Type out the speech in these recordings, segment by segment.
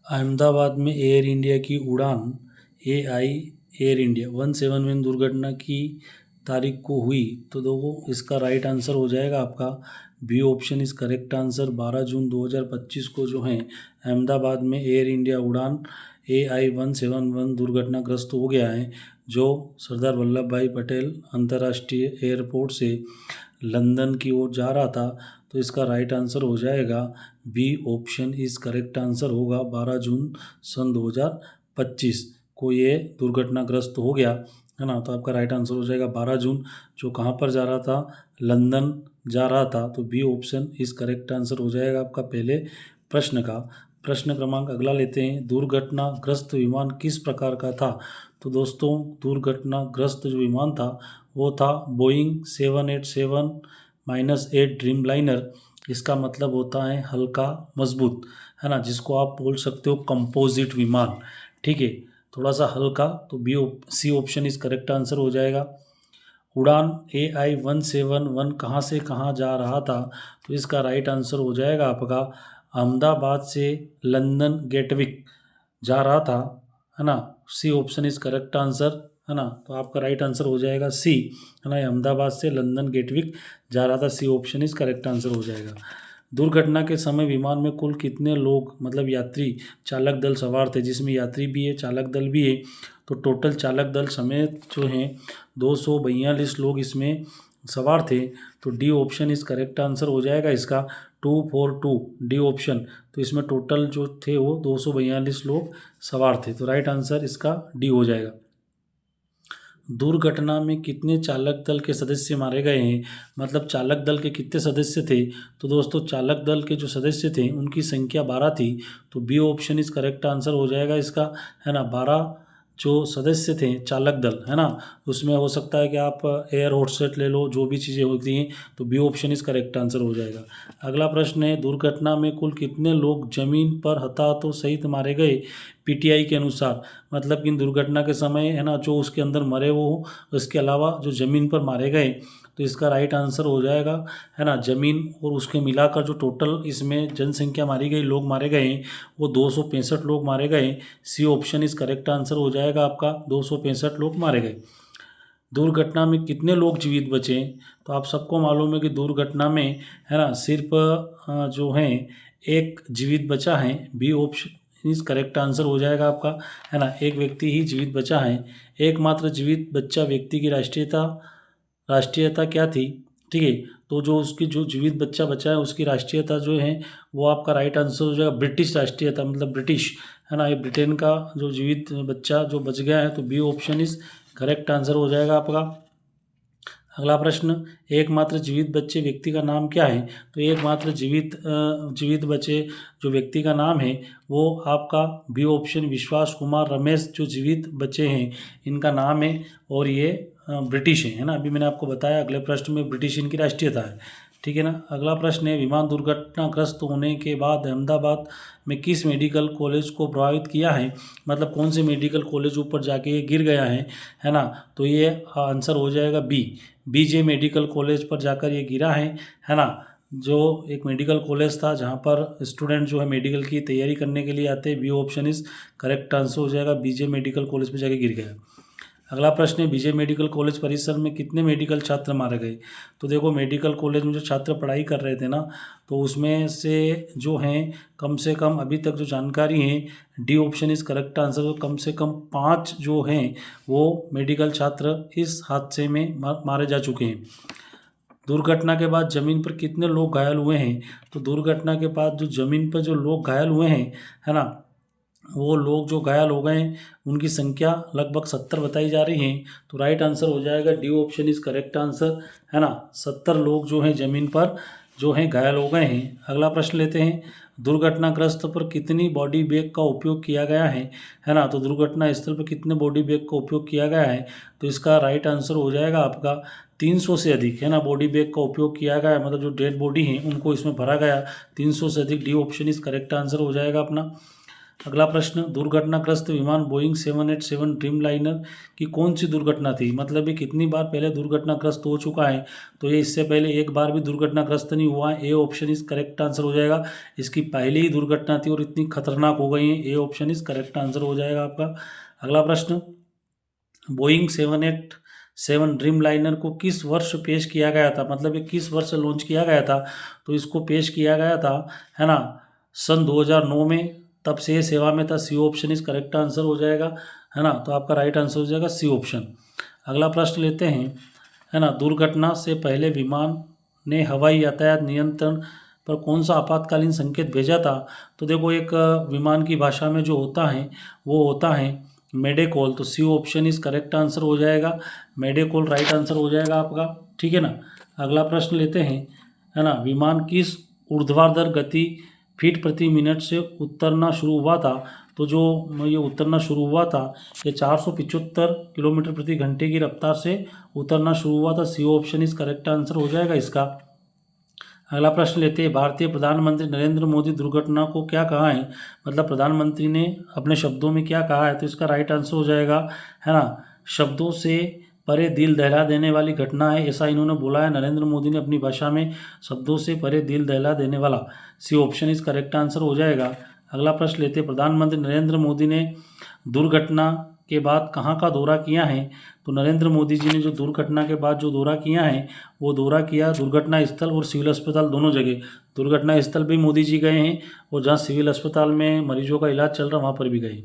अहमदाबाद में air India की उड़ान AI एयर इंडिया 171 दुर्घटना की तारीख को हुई। तो देखो इसका राइट आंसर हो जाएगा आपका बी ऑप्शन इस करेक्ट आंसर। 12 जून 2025 को जो है अहमदाबाद में एयर इंडिया उड़ान AI 171 दुर्घटनाग्रस्त हो गया है, जो सरदार वल्लभ भाई पटेल अंतर्राष्ट्रीय एयरपोर्ट से लंदन की ओर जा रहा था। तो इसका राइट आंसर हो जाएगा बी ऑप्शन इस करेक्ट आंसर होगा। 12 जून सन 2025 को ये दुर्घटनाग्रस्त हो गया है ना। तो आपका राइट आंसर हो जाएगा 12 जून, जो कहाँ पर जा रहा था, लंदन जा रहा था। तो बी ऑप्शन इस करेक्ट आंसर हो जाएगा आपका पहले प्रश्न का। प्रश्न क्रमांक अगला लेते हैं, दुर्घटनाग्रस्त विमान किस प्रकार का था। तो दोस्तों दुर्घटनाग्रस्त जो विमान था वो था बोइंग 787-8 ड्रीम लाइनर। इसका मतलब होता है हल्का मजबूत, है ना, जिसको आप बोल सकते हो कंपोजिट विमान। ठीक है, थोड़ा सा हल्का। तो सी ऑप्शन इस करेक्ट आंसर हो जाएगा। उड़ान AI 171 कहाँ से कहाँ जा रहा था। तो इसका राइट आंसर हो जाएगा आपका अहमदाबाद से लंदन गेटविक जा रहा था, है ना। C option is correct answer, है ना। तो आपका राइट आंसर हो जाएगा सी, है ना। अहमदाबाद से लंदन गेटविक जा रहा था, C option is correct answer हो जाएगा। दुर्घटना के समय विमान में कुल कितने लोग मतलब यात्री चालक दल सवार थे, जिसमें यात्री भी है चालक दल भी है। तो टोटल चालक दल समेत जो हैं 242 लोग इसमें सवार थे। तो डी ऑप्शन इस करेक्ट आंसर हो जाएगा इसका 242 डी ऑप्शन। तो इसमें टोटल जो थे वो 242 लोग सवार थे। तो राइट आंसर इसका डी हो जाएगा। दुर्घटना में कितने चालक दल के सदस्य मारे गए हैं, मतलब चालक दल के कितने सदस्य थे। तो दोस्तों चालक दल के जो सदस्य थे उनकी संख्या 12 थी। तो बी ऑप्शन इस करेक्ट आंसर हो जाएगा इसका, है ना। 12 जो सदस्य थे चालक दल, है ना। उसमें हो सकता है कि आप एयर होस्टेस ले लो, जो भी चीज़ें होती हैं। तो बी ऑप्शन इस करेक्ट आंसर हो जाएगा। अगला प्रश्न है, दुर्घटना में कुल कितने लोग जमीन पर हताहतों सहित मारे गए PTI के अनुसार। मतलब कि दुर्घटना के समय, है ना, जो उसके अंदर मरे वो, इसके अलावा जो ज़मीन पर मारे गए। तो इसका राइट आंसर हो जाएगा, है ना, ज़मीन और उसके मिलाकर जो टोटल इसमें जनसंख्या मारी गई, लोग मारे गए हैं, वो 265 लोग मारे गए। सी ऑप्शन इस करेक्ट आंसर हो जाएगा आपका, 265 लोग मारे गए। दुर्घटना में कितने लोग जीवित बचे। तो आप सबको मालूम है कि दुर्घटना में, है ना, सिर्फ जो है एक जीवित बचा है। बी ऑप्शन इस करेक्ट आंसर हो जाएगा आपका, है ना। एक व्यक्ति ही जीवित बचा है। एकमात्र जीवित बच्चा व्यक्ति की राष्ट्रीयता क्या थी। ठीक है, तो जो उसकी जो जीवित बच्चा बचा है उसकी राष्ट्रीयता जो है वो आपका राइट आंसर हो जाएगा ब्रिटिश राष्ट्रीयता, मतलब ब्रिटिश, है ना। ये ब्रिटेन का जो जीवित बच्चा जो बच गया है। तो बी ऑप्शन इस करेक्ट आंसर हो जाएगा आपका। अगला प्रश्न, एकमात्र जीवित बच्चे व्यक्ति का नाम क्या है। तो एकमात्र जीवित बच्चे जो व्यक्ति का नाम है वो आपका बी ऑप्शन विश्वास कुमार रमेश जो जीवित बच्चे हैं इनका नाम है, और ये ब्रिटिश है ना। अभी मैंने आपको बताया अगले प्रश्न में ब्रिटिश इनकी राष्ट्रीयता है। ठीक है ना। अगला प्रश्न है, विमान दुर्घटनाग्रस्त होने के बाद अहमदाबाद में किस मेडिकल कॉलेज को प्रभावित किया है। मतलब कौन से मेडिकल कॉलेज ऊपर जाके ये गिर गया है ना। तो ये आंसर हो जाएगा BJ मेडिकल कॉलेज पर जाकर ये गिरा है ना। जो एक मेडिकल कॉलेज था जहाँ पर स्टूडेंट जो है मेडिकल की तैयारी करने के लिए आते हैं। बी ऑप्शन इस करेक्ट आंसर हो जाएगा, BJ मेडिकल कॉलेज पर जाके गिर गया। अगला प्रश्न है, BJ मेडिकल कॉलेज परिसर में कितने मेडिकल छात्र मारे गए। तो देखो मेडिकल कॉलेज में जो छात्र पढ़ाई कर रहे थे ना, तो उसमें से जो हैं कम से कम अभी तक जो जानकारी है डी ऑप्शन इस करेक्ट आंसर। तो कम से कम 5 जो हैं वो मेडिकल छात्र इस हादसे में मारे जा चुके हैं। दुर्घटना के बाद जमीन पर कितने लोग घायल हुए हैं। तो दुर्घटना के बाद जो जमीन पर जो लोग घायल हुए हैं, है ना, वो लोग जो घायल हो गए हैं उनकी संख्या लगभग 70 बताई जा रही है। तो राइट आंसर हो जाएगा D option is correct answer, है ना। 70 लोग जो हैं ज़मीन पर जो हैं घायल हो गए हैं। अगला प्रश्न लेते हैं, दुर्घटनाग्रस्त पर कितनी बॉडी बैग का उपयोग किया गया है ना। तो दुर्घटना स्थल पर कितने बॉडी बैग का उपयोग किया गया है। तो इसका राइट आंसर हो जाएगा आपका 300 से अधिक, है ना, बॉडी बैग का उपयोग किया गया है। मतलब जो डेड बॉडी है उनको इसमें भरा गया 300 से अधिक। D option is correct answer हो जाएगा अपना। अगला प्रश्न, दुर्घटनाग्रस्त विमान बोइंग 787 ड्रीम लाइनर की कौन सी दुर्घटना थी? मतलब ये कितनी बार पहले दुर्घटनाग्रस्त हो चुका है? तो ये इससे पहले एक बार भी दुर्घटनाग्रस्त नहीं हुआ है। A option is correct answer हो जाएगा। इसकी पहली ही दुर्घटना थी और इतनी खतरनाक हो गई है। A option is correct answer हो जाएगा आपका। अगला प्रश्न, बोइंग 787 ड्रीम लाइनर को किस वर्ष पेश किया गया था? मतलब ये किस वर्ष लॉन्च किया गया था? तो इसको पेश किया गया था, है ना, सन 2009 में। तब से ये सेवा में था। C option is correct answer हो जाएगा, है ना। तो आपका राइट आंसर हो जाएगा सी ऑप्शन। अगला प्रश्न लेते हैं, है ना, दुर्घटना से पहले विमान ने हवाई यातायात नियंत्रण पर कौन सा आपातकालीन संकेत भेजा था? तो देखो, एक विमान की भाषा में जो होता है वो होता है मेडे कॉल। तो C option is correct answer हो जाएगा। मेडे कॉल राइट आंसर हो जाएगा आपका, ठीक है ना। अगला प्रश्न लेते हैं, है ना, विमान किस ऊर्ध्वाधर गति फीट प्रति मिनट से उतरना शुरू हुआ था? तो जो ये उतरना शुरू हुआ था, ये 475 किलोमीटर प्रति घंटे की रफ्तार से उतरना शुरू हुआ था। C option is correct answer हो जाएगा इसका। अगला प्रश्न लेते हैं, भारतीय प्रधानमंत्री नरेंद्र मोदी दुर्घटना को क्या कहा है? मतलब प्रधानमंत्री ने अपने शब्दों में क्या कहा है? तो इसका राइट आंसर हो जाएगा, है ना, शब्दों से परे दिल दहला देने वाली घटना है, ऐसा इन्होंने बोला है नरेंद्र मोदी ने अपनी भाषा में, शब्दों से परे दिल दहला देने वाला। C option is correct answer हो जाएगा। अगला प्रश्न लेते हैं, प्रधानमंत्री नरेंद्र मोदी ने दुर्घटना के बाद कहाँ का दौरा किया है? तो नरेंद्र मोदी जी ने जो दुर्घटना के बाद जो दौरा किया है वो दौरा किया दुर्घटना स्थल और सिविल अस्पताल दोनों जगह। दुर्घटना स्थल भी मोदी जी गए हैं और जहाँ सिविल अस्पताल में मरीजों का इलाज चल रहा वहाँ पर भी गए।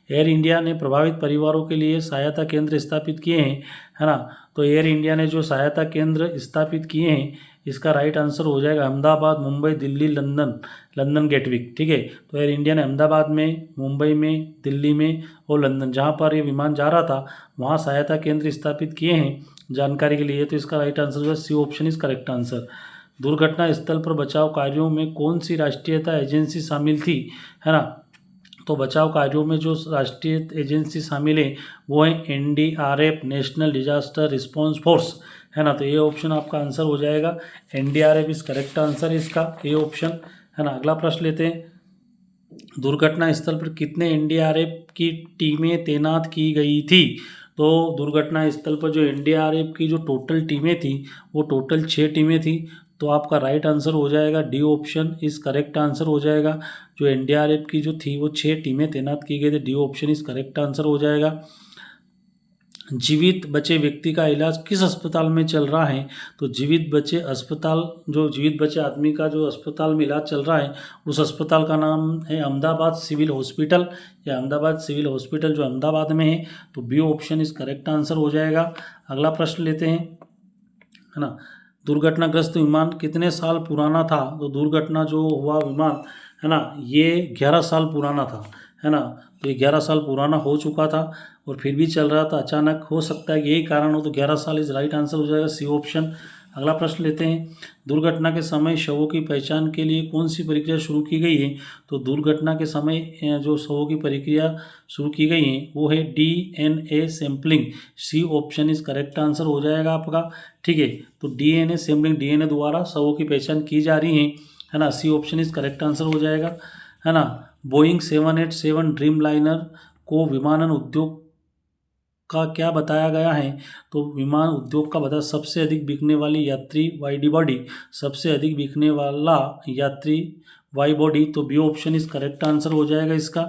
एयर इंडिया ने प्रभावित परिवारों के लिए सहायता केंद्र स्थापित किए हैं, है ना। तो एयर इंडिया ने जो सहायता केंद्र स्थापित किए हैं, इसका राइट आंसर हो जाएगा Ahmedabad, Mumbai, Delhi, London, London Gatwick, ठीक है। तो एयर इंडिया ने अहमदाबाद में, मुंबई में, दिल्ली में और लंदन, जहाँ पर ये विमान जा रहा था वहाँ सहायता केंद्र स्थापित किए हैं जानकारी के लिए। तो इसका राइट आंसर जो है C option is correct answer. दुर्घटना स्थल पर बचाव कार्यों में कौन सी राष्ट्रीयता एजेंसी शामिल थी, है ना। तो बचाव कार्यों में जो राष्ट्रीय एजेंसी शामिल है वो है NDRF, national disaster response force, है ना। तो ये ऑप्शन आपका आंसर हो जाएगा। एनडीआरएफ इज करेक्ट आंसर इसका, ए ऑप्शन, है ना। अगला प्रश्न लेते हैं, दुर्घटना स्थल पर कितने एनडीआरएफ की टीमें तैनात की गई थी? तो दुर्घटना स्थल पर जो एनडीआरएफ की जो टोटल टीमें थी वो टोटल 6 टीमें थी। तो आपका राइट आंसर हो जाएगा D option is correct answer हो जाएगा। जो एनडीआरएफ की जो थी वो 6 टीमें तैनात की गई थी। D option is correct answer हो जाएगा। जीवित बचे व्यक्ति का इलाज किस अस्पताल में चल रहा है? तो जीवित बचे अस्पताल, जो जीवित बचे आदमी का जो अस्पताल में इलाज चल रहा है उस अस्पताल का नाम है अहमदाबाद सिविल हॉस्पिटल, या अहमदाबाद सिविल हॉस्पिटल जो अहमदाबाद में है। तो B option is correct answer हो जाएगा। अगला प्रश्न लेते हैं, है ना, दुर्घटनाग्रस्त विमान कितने साल पुराना था? तो दुर्घटना जो हुआ विमान, है ना, ये 11 साल पुराना था, है ना। तो ये 11 साल पुराना हो चुका था और फिर भी चल रहा था। अचानक हो सकता है कि यही कारण हो, तो 11 साल इज राइट आंसर हो जाएगा, सी ऑप्शन। अगला प्रश्न लेते हैं, दुर्घटना के समय शवों की पहचान के लिए कौन सी प्रक्रिया शुरू की गई है? तो दुर्घटना के समय जो शवों की प्रक्रिया शुरू की गई है वो है DNA sampling. C option is correct answer हो जाएगा आपका, ठीक है। तो डीएनए सैंपलिंग, डीएनए द्वारा शवों की पहचान की जा रही है ना। C option is correct answer हो जाएगा, है ना। बोइंग 787 ड्रीम लाइनर को विमानन उद्योग का क्या बताया गया है? तो विमान उद्योग का बता सबसे अधिक बिकने वाली यात्री वाइड बॉडी, सबसे अधिक बिकने वाला यात्री वाई बॉडी। तो B option is correct answer हो जाएगा इसका।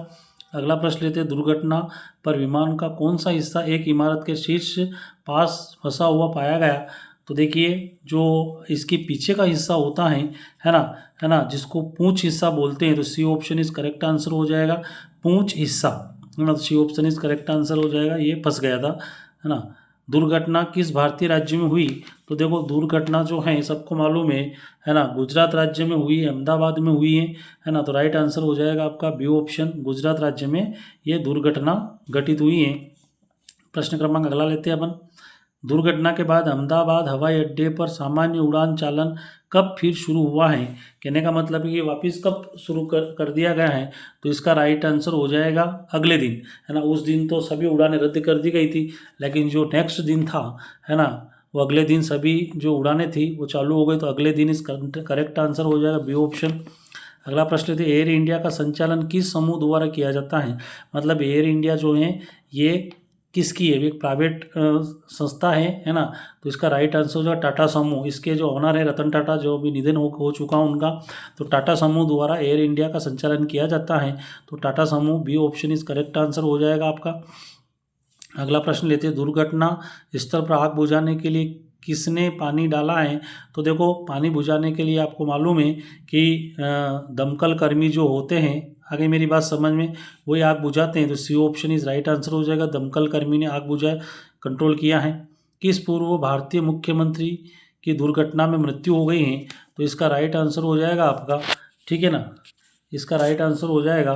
अगला प्रश्न लेते हैं, दुर्घटना पर विमान का कौन सा हिस्सा एक इमारत के शीर्ष पास फंसा हुआ पाया गया? तो देखिए, जो इसके पीछे का हिस्सा होता है ना, जिसको पूंछ हिस्सा बोलते हैं। तो C option is correct answer हो जाएगा, पूंछ हिस्सा, है ना। C option is correct answer हो जाएगा, ये फंस गया था, है ना। दुर्घटना किस भारतीय राज्य में हुई? तो देखो, दुर्घटना जो है सबको मालूम है ना, गुजरात राज्य में हुई है, अहमदाबाद में हुई है ना। तो राइट आंसर हो जाएगा आपका बी ऑप्शन, गुजरात राज्य में ये दुर्घटना घटित हुई है। प्रश्न क्रमांक अगला लेते हैं अपन, दुर्घटना के बाद अहमदाबाद हवाई अड्डे पर सामान्य उड़ान चालन कब फिर शुरू हुआ है? कहने का मतलब है कि वापस कब शुरू कर दिया गया है? तो इसका राइट आंसर हो जाएगा अगले दिन, है ना। उस दिन तो सभी उड़ानें रद्द कर दी गई थी, लेकिन जो नेक्स्ट दिन था, है ना, वो अगले दिन सभी जो उड़ानें थी वो चालू हो गई। तो अगले दिन इस करेक्ट आंसर हो जाएगा बी ऑप्शन। अगला प्रश्न लेते हैं, एयर इंडिया का संचालन किस समूह द्वारा किया जाता है। मतलब एयर इंडिया जो है ये किसकी है, एक प्राइवेट संस्था है ना। तो इसका राइट आंसर हो जाएगा टाटा समूह। इसके जो ऑनर है रतन टाटा, जो अभी निधन हो चुका उनका, तो टाटा समूह द्वारा एयर इंडिया का संचालन किया जाता है। तो टाटा समूह, B option is correct answer हो जाएगा आपका। अगला प्रश्न लेते हैं, दुर्घटना स्थल पर आग बुझाने के लिए किसने पानी डाला है। तो देखो, पानी बुझाने के लिए आपको मालूम है कि दमकल कर्मी जो होते हैं, आगे मेरी बात समझ में, वही आग बुझाते हैं। तो C option is right answer हो जाएगा, दमकल कर्मी ने आग बुझा कंट्रोल किया है। किस पूर्व भारतीय मुख्यमंत्री की दुर्घटना में मृत्यु हो गई है। तो इसका राइट आंसर हो जाएगा आपका, ठीक है ना, इसका राइट आंसर हो जाएगा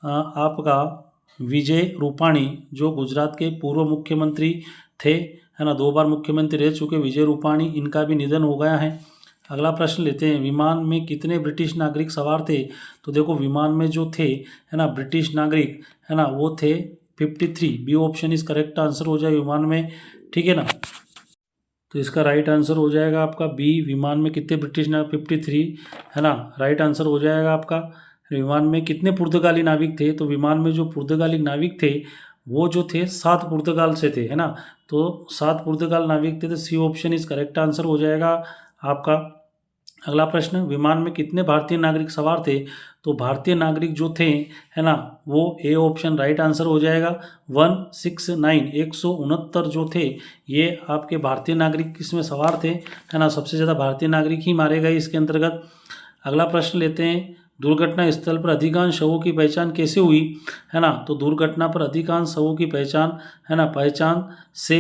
आपका विजय रूपाणी, जो गुजरात के पूर्व मुख्यमंत्री थे, है ना, 2 बार मुख्यमंत्री रह चुके विजय रूपाणी, इनका भी निधन हो गया है। अगला प्रश्न लेते हैं, विमान में कितने ब्रिटिश नागरिक सवार थे। तो देखो, विमान में जो थे, है ना, ब्रिटिश नागरिक, है ना, वो थे 53। B option is correct answer हो जाएगा विमान में, ठीक है ना। तो इसका राइट आंसर हो जाएगा आपका बी, विमान में कितने ब्रिटिश नागरिक, 53, है ना, राइट आंसर हो जाएगा आपका। विमान में कितने पुर्तगाली नाविक थे। तो विमान में जो पुर्तगाली नाविक थे वो जो थे 7 पुर्तगाल से थे, है ना। तो 7 पुर्तगाल नाविक थे, तो C option is correct answer हो जाएगा आपका। अगला प्रश्न, विमान में कितने भारतीय नागरिक सवार थे। तो भारतीय नागरिक जो थे, है ना, वो ए ऑप्शन राइट आंसर हो जाएगा 169, 169 जो थे ये आपके भारतीय नागरिक इसमें सवार थे, है ना। सबसे ज़्यादा भारतीय नागरिक ही मारे गए इसके अंतर्गत। अगला प्रश्न लेते हैं, दुर्घटना स्थल पर अधिकांश शवों की पहचान कैसे हुई, है ना। तो दुर्घटना पर अधिकांश शवों की पहचान, है ना, पहचान से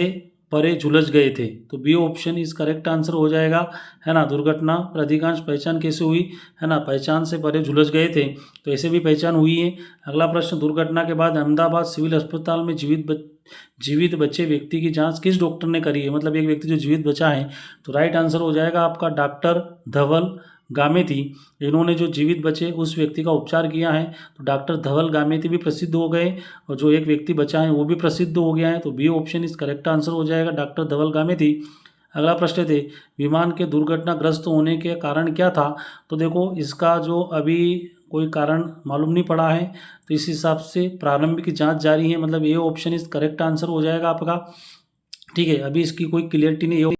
परे झुलस गए थे। तो B option is correct answer हो जाएगा, है ना। दुर्घटना पर अधिकांश पहचान कैसे हुई, है ना, पहचान से परे झुलस गए थे, तो ऐसे भी पहचान हुई है। अगला प्रश्न, दुर्घटना के बाद अहमदाबाद सिविल अस्पताल में जीवित बचे व्यक्ति की जांच किस डॉक्टर ने करी है। मतलब एक व्यक्ति जो जीवित बचा है, तो राइट आंसर हो जाएगा आपका डॉक्टर धवल गामेती। इन्होंने जो जीवित बचे उस व्यक्ति का उपचार किया है। तो डॉक्टर धवल गामेती भी प्रसिद्ध हो गए, और जो एक व्यक्ति बचा है वो भी प्रसिद्ध हो गया है। तो बी ऑप्शन इस करेक्ट आंसर हो जाएगा, डॉक्टर धवल गामेती। अगला प्रश्न थे, विमान के दुर्घटनाग्रस्त होने के कारण क्या था। तो देखो, इसका जो अभी कोई कारण मालूम नहीं पड़ा है, तो इस हिसाब से प्रारंभिक जांच जारी है। मतलब ये ऑप्शन इस करेक्ट आंसर हो जाएगा आपका, ठीक है। अभी इसकी कोई क्लियरिटी नहीं है।